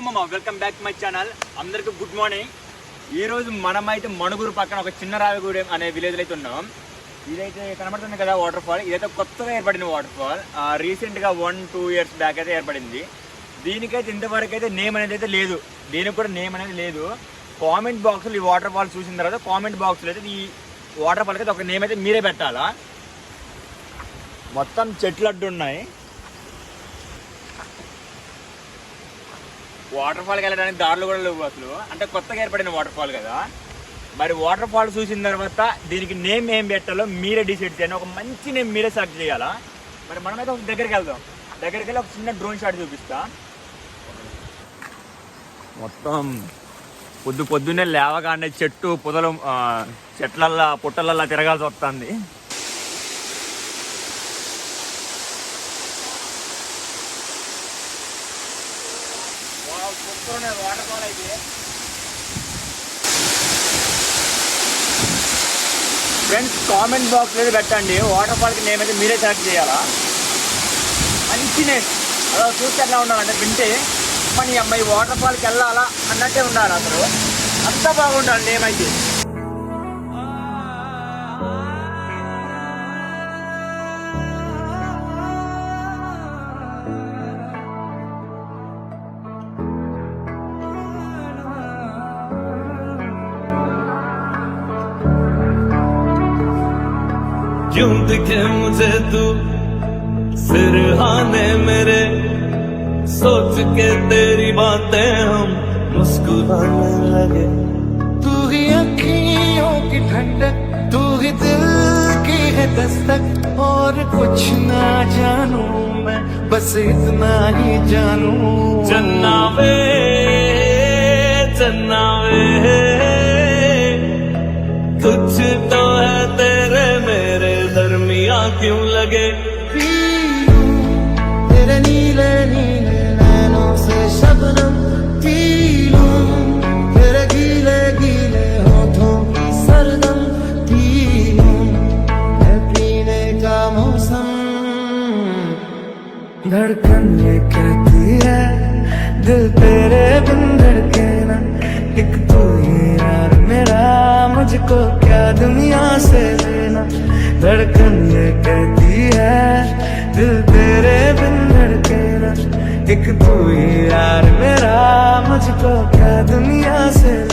మామ welcome back to my channel. అందరికి good morning. ఈ రోజు మనమైతే మణుగూరు పక్కన ఒక చిన్న రావిగూడెం అనే విలేజ్ అయితే ఉన్నాం. ఇదైతే కనబడుతుంది కదా వాటర్ ఫాల్. ఇదైతే కొత్తగా ఏర్పడిన వాటర్ ఫాల్. రీసెంట్గా 1-2 ఇయర్స్ బ్యాక్ అయితే ఏర్పడింది. దీనికైతే ఇంతవరకు అయితే నేమ్ అనేది అయితే లేదు. దీనికి కూడా నేమ్ అనేది లేదు. కామెంట్ బాక్స్లో ఈ వాటర్ ఫాల్ చూసిన తర్వాత కామెంట్ బాక్స్లో అయితే ఈ వాటర్ ఫాల్కి అయితే ఒక నేమ్ అయితే మీరే పెట్టాలా. మొత్తం చెట్లు అడ్డు ఉన్నాయి. వాటర్ ఫాల్కి వెళ్ళడానికి దారులు కూడా లేవు అసలు. అంటే కొత్తగా ఏర్పడిన వాటర్ ఫాల్ కదా. మరి వాటర్ ఫాల్ చూసిన తర్వాత దీనికి నేమ్ ఏం పెట్టాలో మీరే డిసైడ్ చేయండి. ఒక మంచి నేమ్ మీరే సెలెక్ట్ చేయాలా. మరి మనమైతే ఒక దగ్గరికి వెళ్దాం. దగ్గరికి వెళ్ళి ఒక చిన్న డ్రోన్ షాట్ చూపిస్తా. మొత్తం పొద్దున్నే లేవగానే చెట్టు పొదలు చెట్లల్లా పుట్టలల్లా తిరగాల్సి వస్తుంది. వాటర్ ఫాల్ అయితే ఫ్రెండ్స్ కామెంట్ బాక్స్ అయితే పెట్టండి. వాటర్ ఫాల్కి నేమ్ అయితే మీరే సెలెక్ట్ చేయాలా. మంచి నేమ్ అలా చూస్తే ఎట్లా ఉండాలంటే వింటే మన అమ్మాయి వాటర్ ఫాల్కి వెళ్ళాలా అన్నట్టే ఉండాలి. అసలు అంత బాగుండాలి నేమ్ అయితే. क्यों दिखे मुझे तू सिरहाने मेरे, सोच के तेरी बातें हम मुस्कुराने लगे। तू ही अखियों की ठंडक, तू ही दिल की है दस्तक, और कुछ ना जानू मैं, बस इतना ही जानू। जन्नावे जन्नावे कुछ तो है तेरे मेरे दरमिया क्यों लगे। तेरे नीले नीले नैनों से शबनम पी लूं, तेरे गीले गीले होठों की सरदम पी लूं, है पीने का मौसम। धड़कन ये कहती है दिल तेरे बिन धड़के ना, एक तू ही यार मेरा, मुझको क्या दुनिया से लेना। धड़कन ये कहती है दिल तेरे बिन धड़के ना, एक तू ही यार मेरा, मुझको क्या दुनिया से लेना।